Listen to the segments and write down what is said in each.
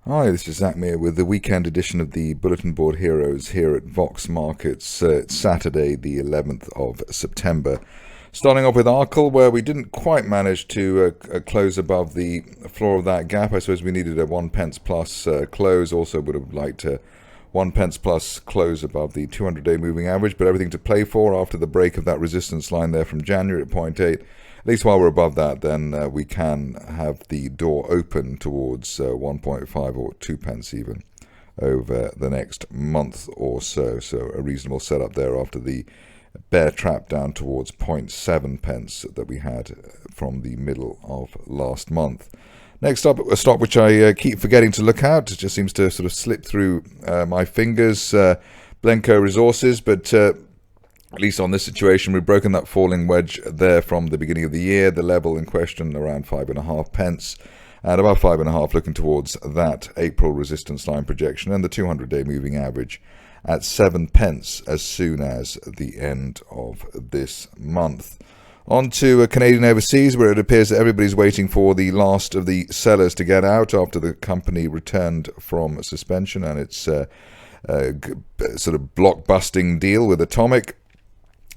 Hi, this is Zak Mir with the weekend edition of the Bulletin Board Heroes here at Vox Markets. It's Saturday, the 11th of September. Starting off with Arkle, where we didn't quite manage to close above the floor of that gap. I suppose we needed a 1 pence plus close. Also would have liked a 1 pence plus close above the 200-day moving average, but everything to play for after the break of that resistance line there from January at 0.8. At least while we're above that, then we can have the door open towards 1.5 or 2 pence even over the next month or so. So a reasonable setup there after the bear trap down towards 0.7 pence that we had from the middle of last month. Next up, a stock which I keep forgetting to look at. It just seems to sort of slip through my fingers. Blencowe Resources, but at least on this situation, we've broken that falling wedge there from the beginning of the year. The level in question around 5.5 pence, and above 5.5, looking towards that April resistance line projection, and the 200-day moving average at 7 pence as soon as the end of this month. On to Canadian Overseas, where it appears that everybody's waiting for the last of the sellers to get out after the company returned from suspension and its sort of block-busting deal with Atomic.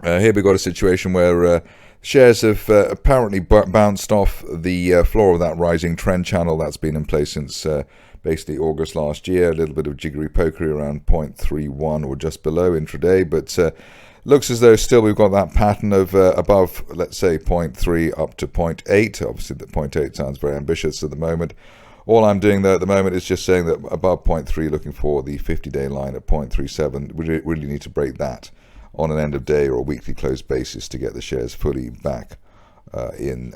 Here we've got a situation where shares have apparently bounced off the floor of that rising trend channel that's been in place since basically August last year. A little bit of jiggery pokery around 0.31 or just below intraday, but looks as though still we've got that pattern of above, let's say, 0.3 up to 0.8. Obviously, the 0.8 sounds very ambitious at the moment. All I'm doing there at the moment is just saying that above 0.3, looking for the 50-day line at 0.37. We really need to break that on an end of day or a weekly close basis to get the shares fully back in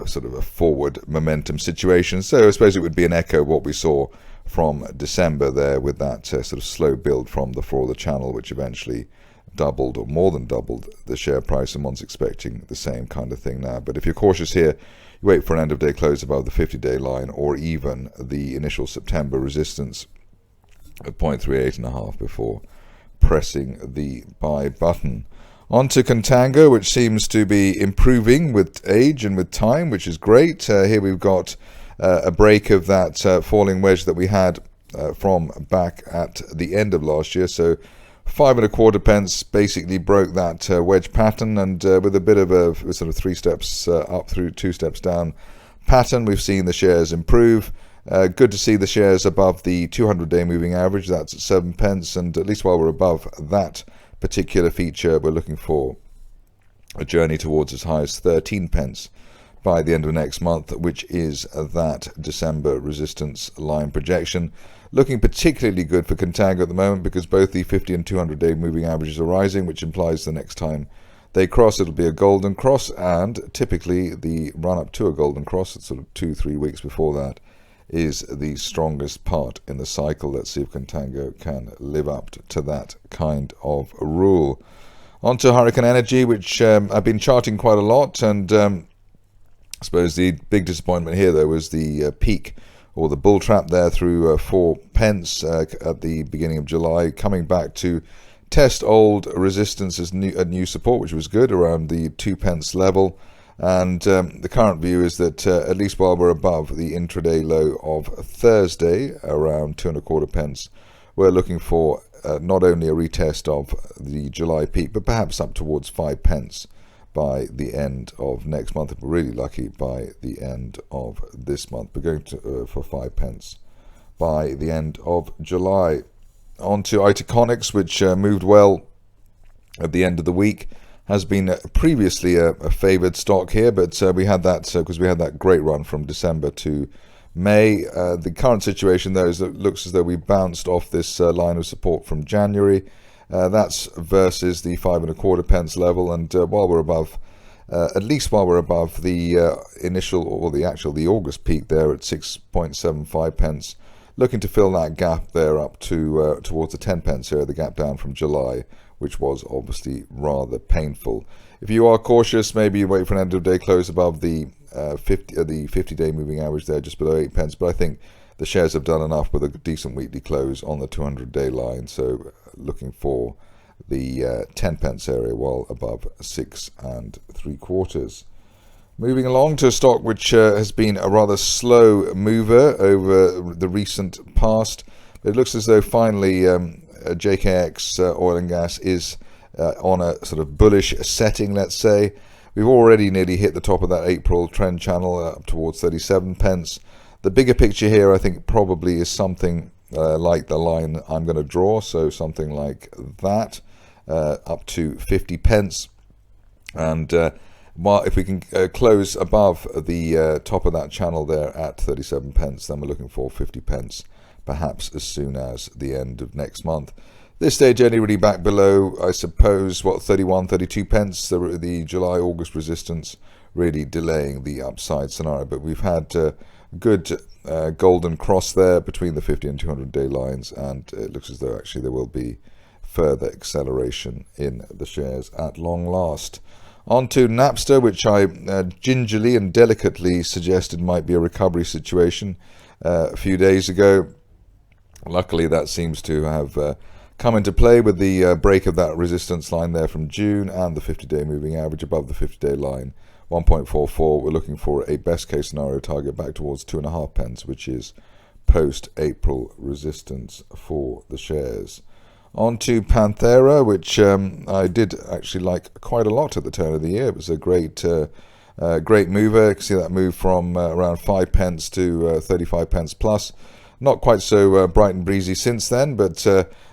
sort of a forward momentum situation. So I suppose it would be an echo of what we saw from December there with that sort of slow build from the floor of the channel, which eventually doubled or more than doubled the share price, and one's expecting the same kind of thing now. But if you're cautious here, you wait for an end of day close above the 50-day line or even the initial September resistance at 0.38.5 before pressing the buy button. On to Contango, which seems to be improving with age and with time, which is great. Here we've got a break of that falling wedge that we had from back at the end of last year. So 5.25 pence basically broke that wedge pattern, and with a bit of a sort of 3 steps up through 2 steps down pattern, we've seen the shares improve. Good to see the shares above the 200-day moving average. That's at 7 pence, and at least while we're above that particular feature, we're looking for a journey towards as high as 13 pence by the end of next month, which is that December resistance line projection. Looking particularly good for Contango at the moment because both the 50 and 200-day moving averages are rising, which implies the next time they cross, it'll be a golden cross, and typically the run-up to a golden cross, it's sort of 2-3 weeks before that, is the strongest part in the cycle. Let's see if Contango can live up to that kind of rule. On to Hurricane Energy, which I've been charting quite a lot, and I suppose the big disappointment here, though, was the peak or the bull trap there through 4 pence at the beginning of July, coming back to test old resistance as new support, which was good, around the 2 pence level. And the current view is that at least while we're above the intraday low of Thursday, around 2.25 pence, we're looking for not only a retest of the July peak, but perhaps up towards 5 pence by the end of next month. If we're really lucky, by the end of this month. We're going to for 5 pence by the end of July. On to Itaconix, which moved well at the end of the week. Has been previously a favoured stock here, but we had that because we had that great run from December to May. The current situation, though, is that it looks as though we bounced off this line of support from January. That's versus the 5.25 pence level, and while we're above, at least while we're above the initial or the August peak there at 6.75 pence, looking to fill that gap there up to towards the 10 pence area, the gap down from July, which was obviously rather painful. If you are cautious, maybe you wait for an end of day close above the 50-day moving average there, just below 8 pence. But I think the shares have done enough with a decent weekly close on the 200-day line. So looking for the 10 pence area, while above 6.75. Moving along to a stock which has been a rather slow mover over the recent past. It looks as though finally JKX Oil and Gas is on a sort of bullish setting, let's say. We've already nearly hit the top of that April trend channel up towards 37 pence. The bigger picture here, I think, probably is something like the line I'm going to draw, so something like that, up to 50 pence. And if we can close above the top of that channel there at 37 pence, then we're looking for 50 pence, perhaps as soon as the end of next month. This stage anybody back below, I suppose, 31, 32 pence, the July-August resistance, really delaying the upside scenario. But we've had good golden cross there between the 50 and 200-day lines, and it looks as though actually there will be further acceleration in the shares at long last. On to Napster, which I gingerly and delicately suggested might be a recovery situation a few days ago. Luckily, that seems to have come into play with the break of that resistance line there from June and the 50-day moving average above the 50-day line, 1.44. We're looking for a best-case scenario target back towards 2.5 pence, which is post-April resistance for the shares. On to Panthera, which I did actually like quite a lot at the turn of the year. It was a great mover. You can see that move from around 5 pence to 35 pence plus. Not quite so bright and breezy since then, but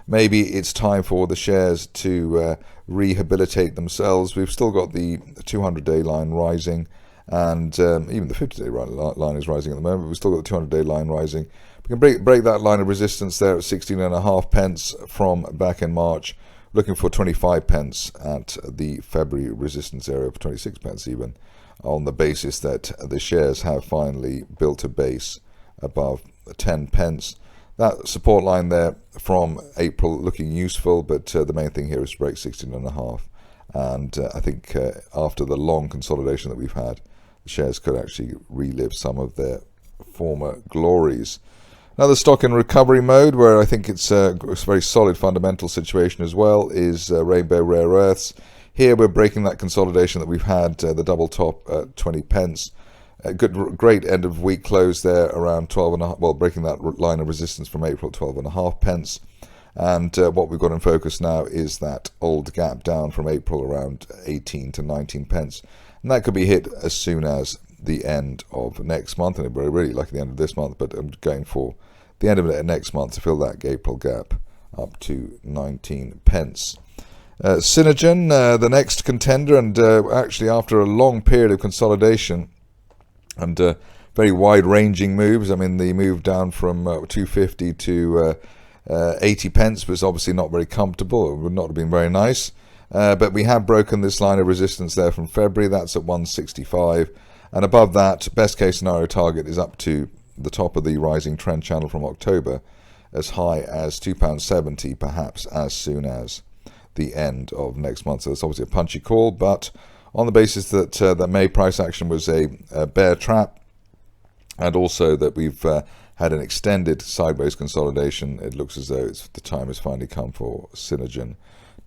maybe it's time for the shares to rehabilitate themselves. We've still got the 200-day line rising, and even the 50-day line is rising at the moment. We've still got the 200-day line rising. We can break that line of resistance there at 16.5 pence from back in March. Looking for 25 pence at the February resistance area, for 26 pence even, on the basis that the shares have finally built a base above 10 pence. That support line there from April looking useful, but the main thing here is to break 16.5. And I think after the long consolidation that we've had, the shares could actually relive some of their former glories. Another stock in recovery mode, where I think it's a very solid fundamental situation as well, is Rainbow Rare Earths. Here we're breaking that consolidation that we've had, the double top at 20 pence. A great end of week close there around 12.5. Well, breaking that line of resistance from April, 12.5 pence. And what we've got in focus now is that old gap down from April around 18 to 19 pence. And that could be hit as soon as the end of next month. And we're really lucky the end of this month, but I'm going for the end of next month to fill that April gap up to 19 pence. Cinegen, the next contender, and actually after a long period of consolidation and very wide-ranging moves. I mean, the move down from 250 to 80 pence was obviously not very comfortable. It would not have been very nice. But we have broken this line of resistance there from February. That's at 165. And above that, best-case scenario target is up to the top of the rising trend channel from October, as high as £2.70, perhaps as soon as the end of next month. So it's obviously a punchy call, but on the basis that that May price action was a bear trap, and also that we've had an extended sideways consolidation, it looks as though the time has finally come for Synairgen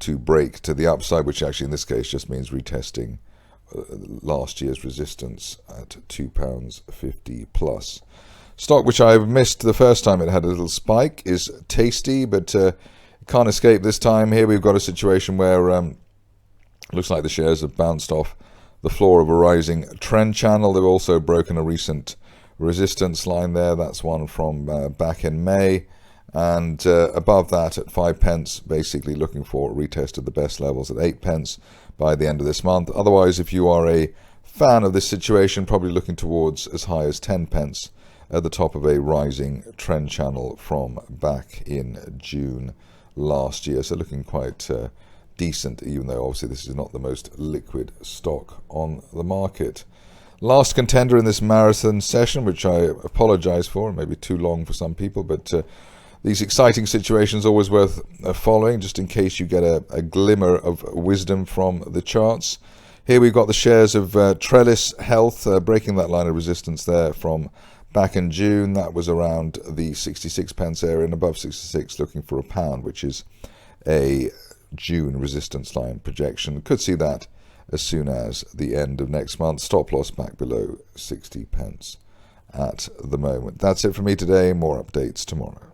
to break to the upside, which actually in this case just means retesting last year's resistance at £2.50 plus. Stock which I missed the first time it had a little spike is Tasty, but can't escape this time. Here we've got a situation where looks like the shares have bounced off the floor of a rising trend channel. They've also broken a recent resistance line there. That's one from back in May. And above that at 5 pence, basically looking for a retest of the best levels at 8 pence by the end of this month. Otherwise, if you are a fan of this situation, probably looking towards as high as 10 pence at the top of a rising trend channel from back in June last year. So looking quite decent, even though obviously this is not the most liquid stock on the market. Last contender in this marathon session, which I apologize for, maybe too long for some people, but these exciting situations are always worth following, just in case you get a glimmer of wisdom from the charts. Here we've got the shares of Trellis Health breaking that line of resistance there from back in June. That was around the 66 pence area, and above 66 looking for £1, which is a June resistance line projection. Could see that as soon as the end of next month. Stop loss back below 60 pence at the moment. That's it from me today. More updates tomorrow.